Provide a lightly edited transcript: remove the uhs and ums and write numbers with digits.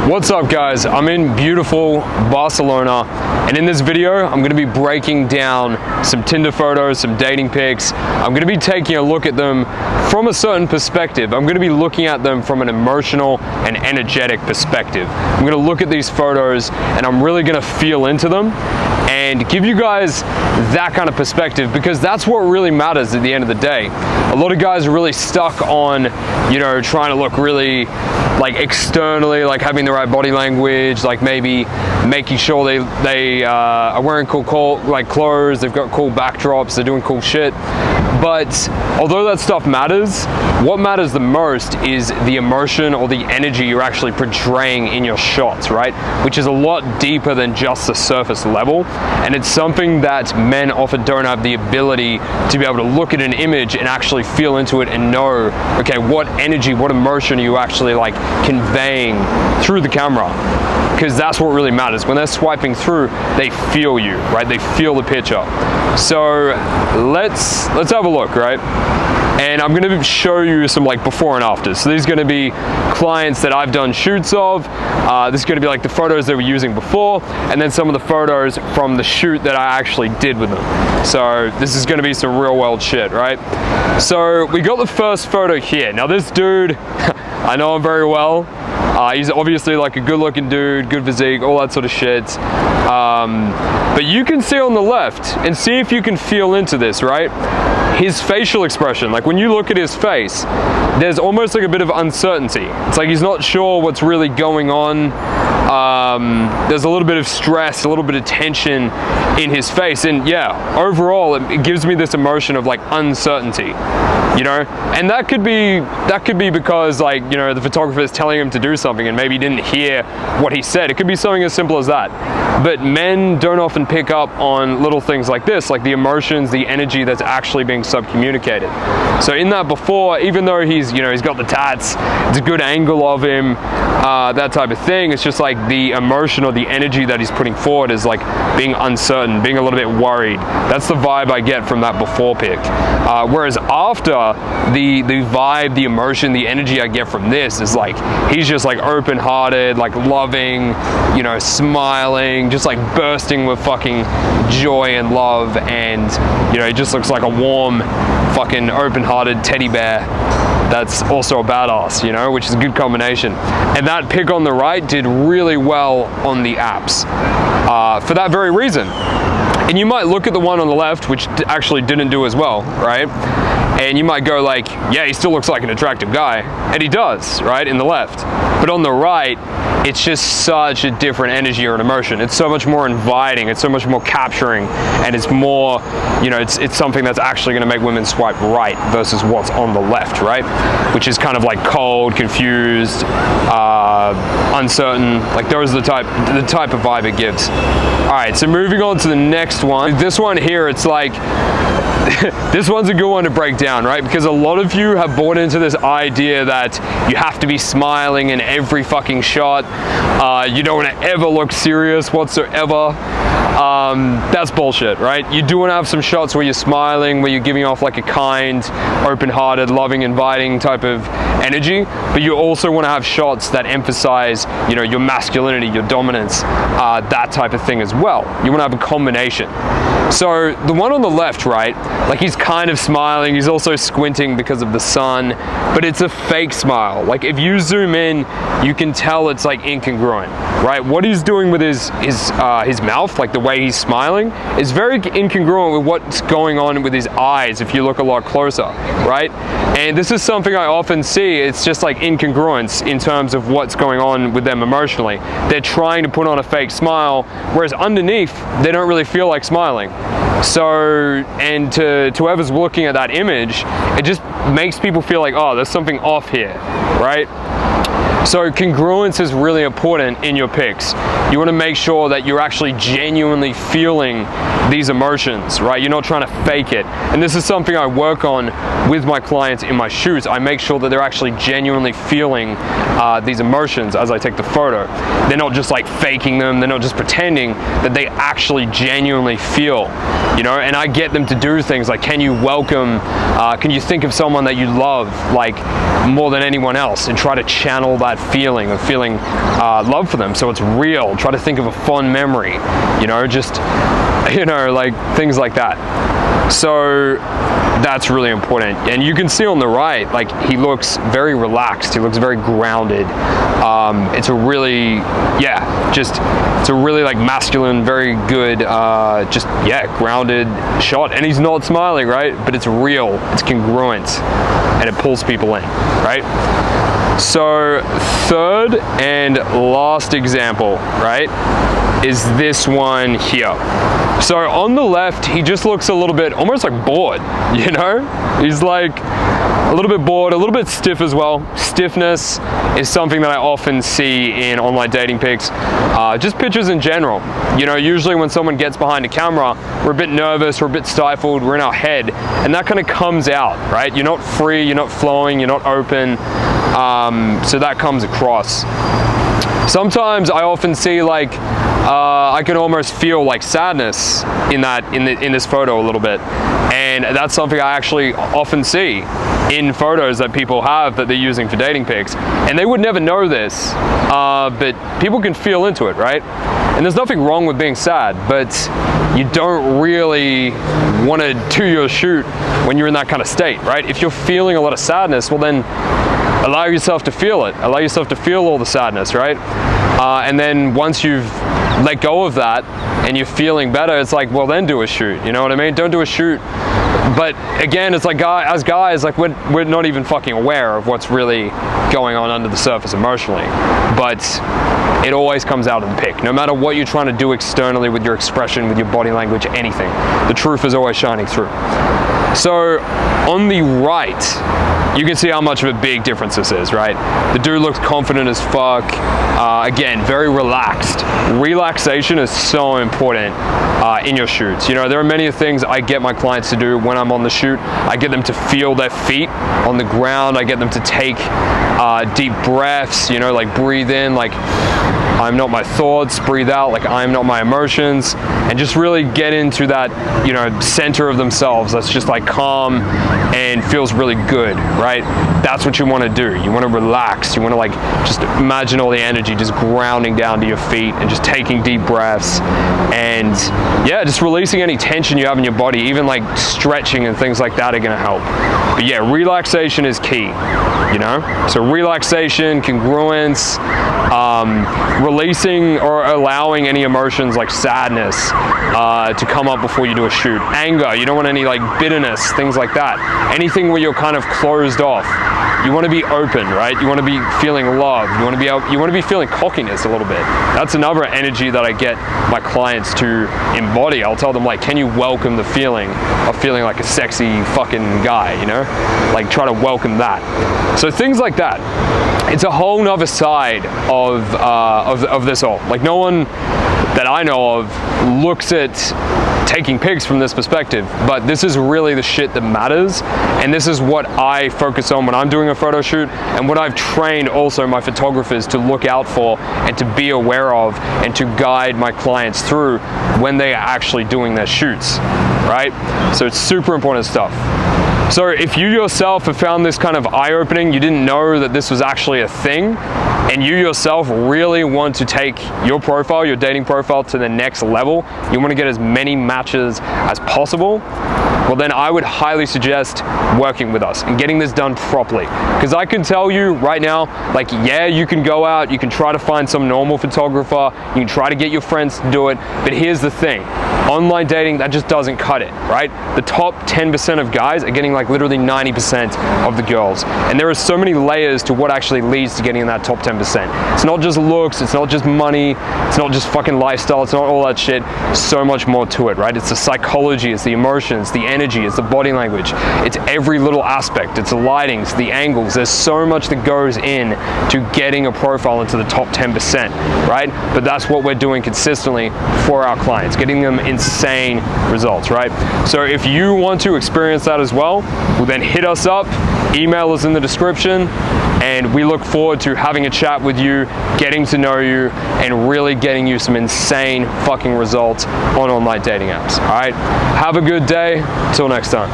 What's up guys, I'm in beautiful Barcelona, and in this video I'm going to be breaking down some Tinder photos, some dating pics. I'm going to be taking a look at them from a certain perspective. I'm going to be looking at them from an emotional and energetic perspective. I'm going to look at these photos and I'm really going to feel into them and give you guys that kind of perspective, because that's what really matters at the end of the day. A lot of guys are really stuck on, you know, trying to look really like externally, like having the right body language, like maybe making sure they are wearing cool clothes, they've got cool backdrops, they're doing cool shit. But although that stuff matters, what matters the most is the emotion or the energy you're actually portraying in your shots, right? Which is a lot deeper than just the surface level. And it's something that men often don't have the ability to be able to look at an image and actually feel into it and know, okay, what energy, what emotion are you actually like conveying through the camera? Because that's what really matters. When they're swiping through, they feel you, right? They feel the picture. So let's have a look, right? And I'm gonna show you some like before and after. So these are gonna be clients that I've done shoots of. This is gonna be like the photos they were using before, and then some of the photos from the shoot that I actually did with them. So this is gonna be some real world shit, right? So we got the first photo here. Now this dude, I know him very well. He's obviously like a good looking dude, good physique, all that sort of shit. But you can see on the left, and see if you can feel into this, right? His facial expression, like when you look at his face, there's almost like a bit of uncertainty. It's like he's not sure what's really going on. There's a little bit of stress, a little bit of tension in his face. And yeah, overall, it gives me this emotion of like uncertainty, you know? And that could be because, like, you know, the photographer is telling him to do something and maybe he didn't hear what he said. It could be something as simple as that. But men don't often pick up on little things like this, like the emotions, the energy that's actually being sub-communicated. So in that before, even though he's got the tats, it's a good angle of him, that type of thing, it's just like the emotion or the energy that he's putting forward is like being uncertain, being a little bit worried. That's the vibe I get from that before pic. Whereas after, the vibe, the emotion, the energy I get from this is like he's just like open-hearted, like loving, you know, smiling, just like bursting with fucking joy and love, and you know, he just looks like a warm fucking open-hearted teddy bear that's also a badass, you know, which is a good combination. And that pic on the right did really well on the apps for that very reason. And you might look at the one on the left, which actually didn't do as well, right? And you might go like, yeah, he still looks like an attractive guy. And he does, right, in the left. But on the right, it's just such a different energy or an emotion. It's so much more inviting, it's so much more capturing, and it's more, you know, it's something that's actually gonna make women swipe right versus what's on the left, right? Which is kind of like cold, confused, uncertain. Like those are the type of vibe it gives. All right, so moving on to the next one. This one here, it's like, this one's a good one to break down, right? Because a lot of you have bought into this idea that you have to be smiling in every fucking shot. You don't want to ever look serious whatsoever. That's bullshit, right? You do want to have some shots where you're smiling, where you're giving off like a kind, open-hearted, loving, inviting type of energy, but you also want to have shots that emphasize, you know, your masculinity, your dominance, that type of thing as well. You want to have a combination. So the one on the left, right, like he's kind of smiling, he's also squinting because of the sun, but it's a fake smile. Like if you zoom in, you can tell it's like incongruent, right? What he's doing with his mouth, like the way he's smiling, is very incongruent with what's going on with his eyes if you look a lot closer, right? And this is something I often see. It's just like incongruence in terms of what's going on with them emotionally. They're trying to put on a fake smile, whereas underneath, they don't really feel like smiling. So, and to whoever's looking at that image, it just makes people feel like, oh, there's something off here, right? So congruence is really important in your pics. You want to make sure that you're actually genuinely feeling these emotions, right? You're not trying to fake it. And this is something I work on with my clients in my shoots. I make sure that they're actually genuinely feeling these emotions as I take the photo. They're not just like faking them. They're not just pretending, that they actually genuinely feel, you know? And I get them to do things like, can you think of someone that you love like more than anyone else, and try to channel that that feeling of feeling love for them, so it's real. Try to think of a fond memory, you know, just, you know, like things like that. So that's really important. And you can see on the right, like, he looks very relaxed, he looks very grounded. It's a really, yeah, just, it's a really like masculine, very good, just, yeah, grounded shot. And he's not smiling, right? But it's real, it's congruent, and it pulls people in, right? So third and last example, right, is this one here. So on the left, he just looks a little bit almost like bored, you know? He's like a little bit bored, a little bit stiff as well. Stiffness is something that I often see in online dating pics, just pictures in general. You know, usually when someone gets behind a camera, we're a bit nervous, we're a bit stifled, we're in our head, and that kind of comes out, right? You're not free, you're not flowing, you're not open, so that comes across. Sometimes I often see like, I can almost feel like sadness in this photo a little bit. And that's something I actually often see in photos that people have that they're using for dating pics. And they would never know this, but people can feel into it, right? And there's nothing wrong with being sad, but you don't really want to do your shoot when you're in that kind of state, right? If you're feeling a lot of sadness, well then, allow yourself to feel it. Allow yourself to feel all the sadness, right? And then once you've let go of that and you're feeling better, it's like, well, then do a shoot. You know what I mean? Don't do a shoot. But again, it's like, as guys, like we're not even fucking aware of what's really going on under the surface emotionally. But it always comes out in the pic. No matter what you're trying to do externally with your expression, with your body language, anything, the truth is always shining through. So on the right, you can see how much of a big difference this is, right? The dude looks confident as fuck. Again, very relaxed. Relaxation is so important in your shoots. You know, there are many things I get my clients to do when I'm on the shoot. I get them to feel their feet on the ground. I get them to take deep breaths, you know, like breathe in, like I'm not my thoughts, breathe out, like I'm not my emotions, and just really get into that, you know, center of themselves that's just like calm and feels really good, right? That's what you want to do. You want to relax. You want to like just imagine all the energy just grounding down to your feet and just taking deep breaths, and yeah, just releasing any tension you have in your body. Even like stretching and things like that are going to help. But yeah, relaxation is key, you know? So relaxation, congruence, releasing or allowing any emotions like sadness to come up before you do a shoot. Anger, you don't want any like bitterness, things like that. Anything where you're kind of closed off. You want to be open, right? You want to be feeling love. You want to be feeling cockiness a little bit. That's another energy that I get my clients to embody. I'll tell them like, can you welcome the feeling of feeling like a sexy fucking guy, you know? Like try to welcome that. So things like that. It's a whole nother side of this all. Like no one that I know of looks at taking pics from this perspective, but this is really the shit that matters, and this is what I focus on when I'm doing a photo shoot, and what I've trained also my photographers to look out for and to be aware of and to guide my clients through when they are actually doing their shoots, right? So it's super important stuff. So if you yourself have found this kind of eye-opening, you didn't know that this was actually a thing, and you yourself really want to take your profile, your dating profile, to the next level, you want to get as many matches as possible, well then I would highly suggest working with us and getting this done properly. Because I can tell you right now, like yeah, you can go out, you can try to find some normal photographer, you can try to get your friends to do it, but here's the thing. Online dating, that just doesn't cut it, right? The top 10% of guys are getting like literally 90% of the girls. And there are so many layers to what actually leads to getting in that top 10%. It's not just looks, it's not just money, it's not just fucking lifestyle, it's not all that shit. So much more to it, right? It's the psychology, it's the emotions, the energy, it's the body language, it's every little aspect, it's the lightings, the angles. There's so much that goes in to getting a profile into the top 10%, right? But that's what we're doing consistently for our clients, getting them insane results, right? So if you want to experience that as well then hit us up, email us in the description, and we look forward to having a chat with you, getting to know you, and really getting you some insane fucking results on online dating apps. All right, have a good day. Till next time.